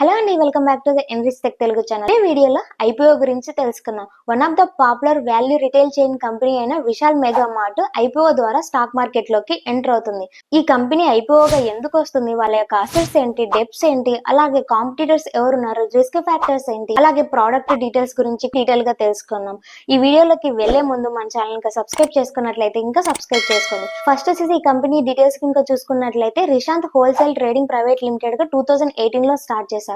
Hello అండి, welcome back to the enrich tech Telugu channel. ఈ వీడియోలో ఐపీఓ గురించి తెలుసుకుందాం. One of the popular value retail chain company అయిన విశాల్ మెగా మార్ట్ ఐపీఓ ద్వారా స్టాక్ మార్కెట్ లోకి ఎంటర్ అవుతుంది. ఈ కంపెనీ ఐపీఓగా ఎందుకు వస్తుంది, వాళ్ళ యొక్క అసెట్స్ ఏంటి, డెప్స్ ఏంటి, అలాగే కాంపిటీటర్స్ ఎవరున్నారు, రిస్క్ ఫ్యాక్టర్స్ ఏంటి, అలాగే ప్రోడక్ట్ డీటెయిల్స్ గురించి డీటెయిల్ గా తెలుసుకుందాం. ఈ వీడియోలోకి వెళ్లే ముందు మన ఛానల్ ఇంకా సబ్స్క్రైబ్ చేసుకున్నట్లయితే ఇంకా సబ్స్క్రైబ్ చేసుకోండి. ఫస్ట్ వచ్చేసి ఈ కంపెనీ డీటెయిల్స్ ఇంకా చూసుకున్నట్లయితే Rishant wholesale trading private limited గా 2018 లో స్టార్ట్ చేశారు.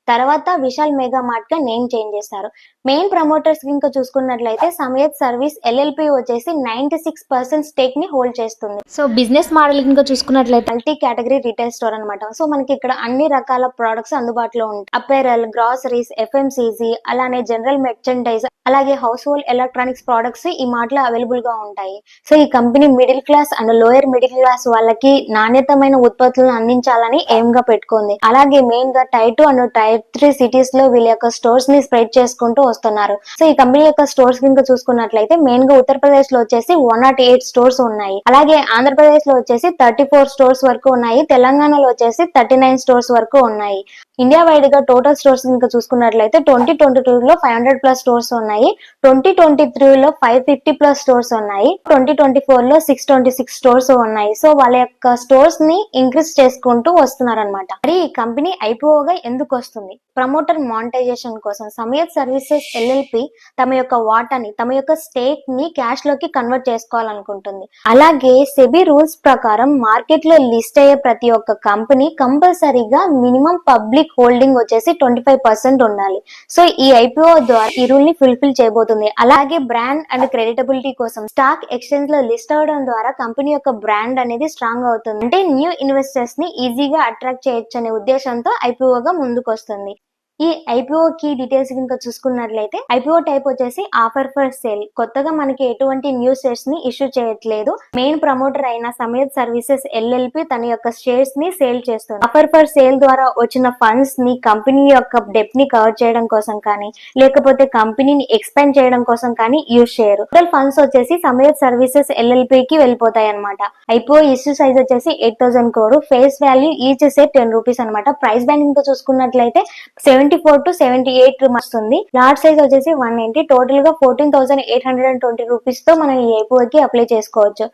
తర్వాత విశాల్ మెగా మార్ట్ గా నేమ్ చేంజ్ చేశారు. మెయిన్ ప్రమోటర్స్ ఇంకా చూసుకున్నట్లయితే సమయత్ సర్వీస్ ఎల్ఎల్పి వచ్చేసి 96% స్టేక్ ని హోల్డ్ చేస్తుంది. సో బిజినెస్ మోడల్ ఇంకా చూసుకున్నట్లయితే మల్టీ కేటగిరీ రిటైల్ స్టోర్ అనమాట. సో మనకి ఇక్కడ అన్ని రకాల ప్రొడక్ట్స్ అందుబాటులో ఉంటాయి. అపెరల్, గ్రాసరీస్, ఎఫ్ఎంసీజీ, అలానే జనరల్ మెర్చండైజ్, అలాగే హౌస్ హోల్డ్ ఎలక్ట్రానిక్స్ ప్రొడక్ట్స్ ఈ మార్ట్ లో అవైలబుల్ గా ఉంటాయి. సో ఈ company middle class and lower middle class వాళ్ళకి నాణ్యతమైన ఉత్పత్తులను అందించాలని ఎయిమ్ గా పెట్టుకుంది. అలాగే మెయిన్ గా టైర్ 2 అండ్ టైర్ 3 సిటీస్ లో వీళ్ళ యొక్క స్టోర్స్ ని స్ప్రెడ్ చేసుకుంటూ వస్తున్నారు. సో ఈ కంపెనీ యొక్క స్టోర్స్ కింద చూసుకున్నట్లయితే మెయిన్ గా ఉత్తరప్రదేశ్ లో వచ్చేసి 108 స్టోర్స్ ఉన్నాయి. అలాగే ఆంధ్రప్రదేశ్ లో వచ్చేసి 34 స్టోర్స్ వరకు ఉన్నాయి. తెలంగాణలో వచ్చేసి 39 స్టోర్స్ వరకు ఉన్నాయి. ఇండియా వైడ్ గా టోటల్ స్టోర్స్ ఇంకా చూసుకున్నట్లయితే 2022 లో 500+ స్టోర్స్ ఉన్నాయి. 2023 లో 550+ స్టోర్స్ ఉన్నాయి. 2024 లో 626 స్టోర్స్ ఉన్నాయి. సో వాళ్ళ యొక్క స్టోర్స్ ని ఇంక్రీజ్ చేసుకుంటూ వస్తున్నారు అనమాట. మరి ఈ కంపెనీ ఐపీఓగా ఎందుకు వస్తుంది? ప్రమోటర్ మానిటైజేషన్ కోసం సమయత్ సర్వీసెస్ ఎల్ఎల్పి తమ యొక్క వాటాని, తమ యొక్క స్టేక్ ని క్యాష్ లోకి కన్వర్ట్ చేసుకోవాలనుకుంటుంది. అలాగే సెబీ రూల్స్ ప్రకారం మార్కెట్ లో లిస్ట్ అయ్యే ప్రతి ఒక్క కంపెనీ కంపల్సరీగా మినిమం పబ్లిక్ హోల్డింగ్ వచ్చేసి 25% ఉండాలి. సో ఈ ఐపీఓ ద్వారా ఈ రూల్ ని ఫుల్ఫిల్ చేయబోతుంది. అలాగే బ్రాండ్ అండ్ క్రెడిటబిలిటీ కోసం స్టాక్ ఎక్స్చేంజ్ లో లిస్ట్ అవడం ద్వారా కంపెనీ యొక్క బ్రాండ్ అనేది స్ట్రాంగ్ అవుతుంది. అంటే న్యూ ఇన్వెస్టర్స్ ని ఈజీగా అట్రాక్ట్ చేయొచ్చు అనే ఉద్దేశంతో ఐపీఓగా ముందుకు వస్తుంది. ఈ ఐపీఓ కి డీటెయిల్స్ కనుక చూసుకున్నట్లయితే ఐపీఓ టైప్ వచ్చేసి ఆఫర్ ఫర్ సేల్. కొత్తగా మనకి ఎటువంటి న్యూ షేర్స్ ని ఇష్యూ చేయట్లేదు. మెయిన్ ప్రమోటర్ అయిన సమయత్ సర్వీసెస్ ఎల్ఎల్పి తన యొక్క షేర్స్ ని సేల్ చేస్తుంది. ఆఫర్ ఫర్ సేల్ ద్వారా వచ్చిన ఫండ్స్ ని కంపెనీ యొక్క డెప్ ని కవర్ చేయడం కోసం కానీ, లేకపోతే కంపెనీని ఎక్స్పాండ్ చేయడం కోసం కానీ యూజ్ చేయరు. టోటల్ ఫండ్స్ వచ్చేసి సమయత్ సర్వీసెస్ ఎల్ఎల్పి కి వెళ్ళిపోతాయి అనమాట. ఐపీఓ ఇష్యూ సైజ్ వచ్చేసి 8,000 crore. Face value each share 10 rupees అనమాట. ప్రైస్ బ్యాండ్ ఇంకా చూసుకున్నట్లయితే 74 to 78 వస్తుంది. లాట్ సైజ్ వచ్చేసి 190. టోటల్ గా 14,820 రూపీస్ తో మనం ఈ ఐపీఓకి అప్లై చేసుకోవచ్చు.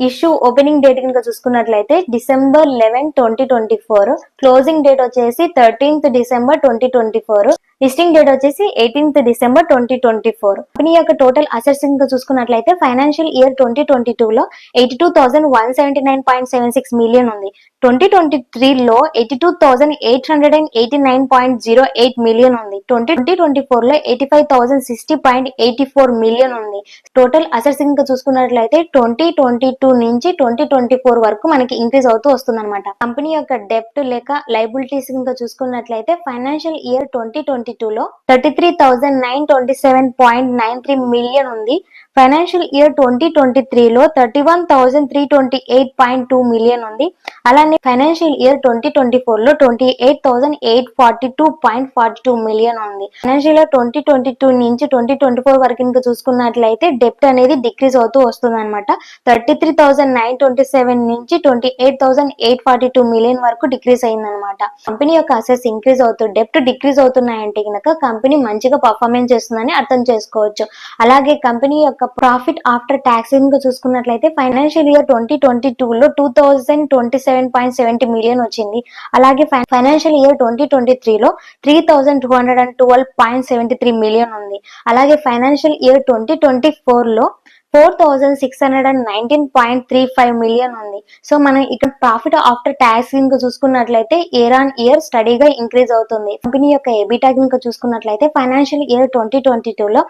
ఇష్యూ ఓపెనింగ్ డేట్ కనుక చూసుకున్నట్లయితే December 11, 2024. క్లోజింగ్ డేట్ వచ్చేసి 13th December 2024. లిస్టింగ్ డేట్ వచ్చేసి 18th December 2024. కంపెనీ యొక్క టోటల్ అసెట్స్ కనుక చూసుకున్నట్లయితే ఫైనాన్షియల్ ఇయర్ 2022 లో 82,179.76 మిలియన్ ఉంది. 2023 లో 82,889.08 మిలియన్ ఉంది. 2024 లో 85,060.84 మిలియన్ ఉంది. టోటల్ అసెట్స్ కనుక చూసుకున్నట్లయితే 2022 నుంచి 2024 వరకు మనకి ఇంక్రీజ్ అవుతూ వస్తుంది అనమాట. కంపెనీ యొక్క డెప్ట్ లేక లైబిలిటీస్ కనుక చూసుకున్నట్లయితే ఫైనాన్షియల్ ఇయర్ 2022 లో 33,927.93 మిలియన్ ఉంది. ఫైనాన్షియల్ ఇయర్ 2023 లో 31,328.2 మిలియన్ ఉంది. అలానే ఫైనాన్షియల్ ఇయర్ 2024 లో 28,842.42 మిలియన్ ఉంది. ఫైనాన్షియల్ ఇయర్ 2022 నుంచి 2024 వరకు ఇంకా చూసుకున్నట్లయితే డెప్ట్ అనేది డిక్రీజ్ అవుతూ వస్తుంది అనమాట. 33,927 నుంచి 28,842 మిలియన్ వరకు డిక్రీజ్ అయింది అనమాట. కంపెనీ యొక్క అసెట్స్ ఇంక్రీజ్ అవుతూ డెప్ట్ డిక్రీజ్ అవుతున్నాయంటే కనుక కంపెనీ మంచిగా పర్ఫార్మెన్స్ చేస్తుందని అర్థం చేసుకోవచ్చు. అలాగే కంపెనీ యొక్క ప్రాఫిట్ ఆఫ్టర్ ట్యాక్స్ ఇంకా చూసుకున్నట్లయితే ఫైనాన్షియల్ ఇయర్ 2022 లో 2,027.70 మిలియన్ వచ్చింది. అలాగే ఫైనాన్షియల్ ఇయర్ 2023 లో 3,212.73 మిలియన్ ఉంది. అలాగే ఫైనాన్షియల్ ఇయర్ 2024 లో 4,619.35 మిలియన్ ఉంది. సో మనం ఇక్కడ ప్రాఫిట్ ఆఫ్టర్ ట్యాక్స్ ఇంకా చూసుకున్నట్లయితే ఇయర్ ఆన్ ఇయర్ స్టడీగా ఇంక్రీజ్ అవుతుంది. కంపెనీ యొక్క ఎబిటా ఇంకా చూసుకున్నట్లయితే ఫైనాన్షియల్ ఇయర్ 2022 లో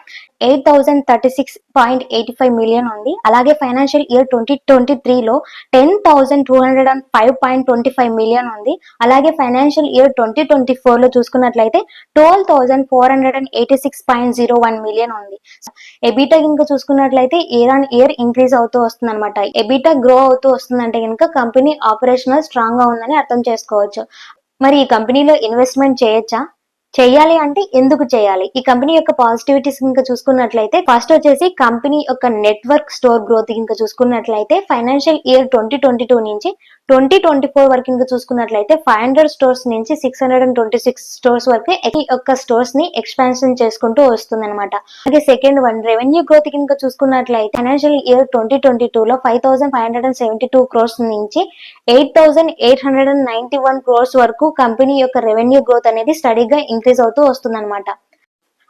8,036.85 మిలియన్ ఉంది. అలాగే ఫైనాన్షియల్ ఇయర్ 2023 లో 10,205.25 మిలియన్ ఉంది. అలాగే ఫైనాన్షియల్ ఇయర్ 2024 లో చూసుకున్నట్లయితే 12,486.01 మిలియన్ ఉంది. ఎబిటా ఇంకా చూసుకున్నట్లయితే ఇయర్ ఆన్ ఇయర్ ఇంక్రీజ్ అవుతూ వస్తుంది అనమాట. ఎబిటా గ్రో అవుతూ వస్తుందంటే కనుక కంపెనీ ఆపరేషనల్ స్ట్రాంగ్ గా ఉందని అర్థం చేసుకోవచ్చు. మరి ఈ కంపెనీలో ఇన్వెస్ట్మెంట్ చేయొచ్చా? చేయాలి అంటే ఎందుకు చేయాలి? ఈ కంపెనీ యొక్క పాజిటివిటీస్ ఇంకా చూసుకున్నట్లయితే ఫస్ట్ వచ్చేసి కంపెనీ యొక్క నెట్వర్క్ స్టోర్ గ్రోత్ ఇంకా చూసుకున్నట్లయితే ఫైనాన్షియల్ ఇయర్ 2022 నుంచి 2024 వరకు ఇంకా చూసుకున్నట్లయితే 500 స్టోర్స్ నుంచి 626 స్టోర్స్ వరకు ఈ యొక్క స్టోర్స్ ని ఎక్స్పాన్షన్ చేసుకుంటూ వస్తుంది అనమాట. అలాగే సెకండ్ వన్ రెవెన్యూ గ్రోత్ కింద చూసుకున్నట్లయితే ఫైనాన్షియల్ ఇయర్ 2022 లో 5572 క్రోర్స్ నుంచి 8891 క్రోర్స్ వరకు కంపెనీ యొక్క రెవెన్యూ గ్రోత్ అనేది స్టడీగా ఇంక్రీజ్ అవుతూ వస్తుంది అనమాట.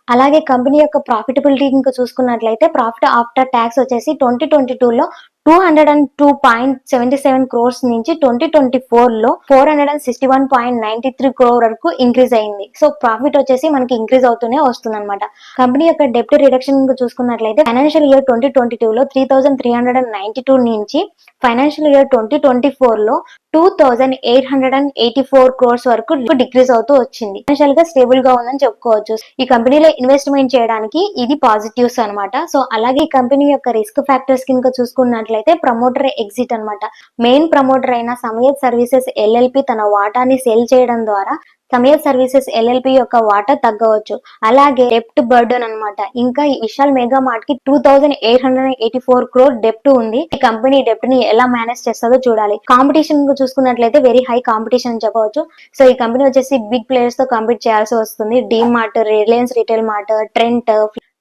అలాగే కంపెనీ యొక్క ప్రాఫిటబిలిటీ ఇంకా చూసుకున్నట్లయితే ప్రాఫిట్ ఆఫ్టర్ ట్యాక్స్ వచ్చేసి 2022 లో 202.77 క్రోర్స్ నుంచి 2024 లో 461.93 క్రోర్ వరకు ఇంక్రీజ్ అయింది. సో ప్రాఫిట్ వచ్చేసి మనకి ఇంక్రీజ్ అవుతూనే వస్తుంది అనమాట. కంపెనీ యొక్క డెప్ట్ రిడక్షన్ చూసుకున్నట్లయితే ఫైనాన్షియల్ ఇయర్ 2022 లో 3392 నుంచి ఫైనాన్షియల్ ఇయర్ 2024 లో 2884 క్రోర్స్ వరకు డిక్రీజ్ అవుతూ వచ్చింది. ఫైనాన్షియల్ గా స్టేబుల్ గా ఉందని చెప్పుకోవచ్చు. ఈ కంపెనీలో ఇన్వెస్ట్మెంట్ చేయడానికి ఇది పాజిటివ్స్ అనమాట. సో అలాగే ఈ కంపెనీ యొక్క రిస్క్ ఫ్యాక్టర్స్ కింద చూసుకున్నట్లయితే ప్రమోటర్ ఎగ్జిట్ అనమాట. మెయిన్ ప్రమోటర్ అయిన సమయత్ సర్వీసెస్ ఎల్ఎల్పి తన వాటాని సేల్ చేయడం ద్వారా సమయత్ సర్వీసెస్ ఎల్ఎల్పి యొక్క వాటా తగ్గవచ్చు. అలాగే డెప్ట్ బర్డన్ అనమాట. ఇంకా ఈ విశాల్ మెగా మార్ట్ కి 2884 క్రోర్ డెప్ట్ ఉంది. ఈ కంపెనీ డెప్ట్ ని ఎలా మేనేజ్ చేస్తుందో చూడాలి. కాంపిటీషన్ చూసుకున్నట్లయితే వెరీ హై కాంపిటీషన్ అని చెప్పవచ్చు. సో ఈ కంపెనీ వచ్చేసి బిగ్ ప్లేయర్స్ తో కంపీట్ చేయాల్సి వస్తుంది. D mart, Reliance retail mart, Trent,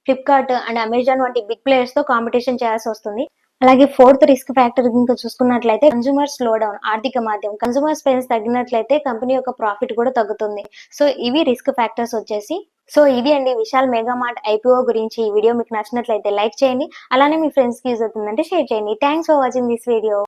Flipkart and Amazon వంటి బిగ్ ప్లేయర్స్ తో కాంపిటీషన్ చేయాల్సి వస్తుంది. అలాగే ఫోర్త్ రిస్క్ ఫ్యాక్టర్ ఇంకా చూసుకున్నట్లయితే కన్సూమర్ స్లో డౌన్, ఆర్థిక మాధ్యం. కన్సూమర్ స్పెండ్స్ తగ్గినట్లయితే కంపెనీ యొక్క ప్రాఫిట్ కూడా తగ్గుతుంది. సో ఇవి రిస్క్ ఫ్యాక్టర్స్ వచ్చేసి. సో ఇది అండి విశాల్ మెగా మార్ట్ ఐపీఓ గురించి. ఈ వీడియో మీకు నచ్చినట్లయితే లైక్ చేయండి. అలానే మీ ఫ్రెండ్స్ కి యూజ్ అవుతుందంటే షేర్ చేయండి. Thanks for watching this video.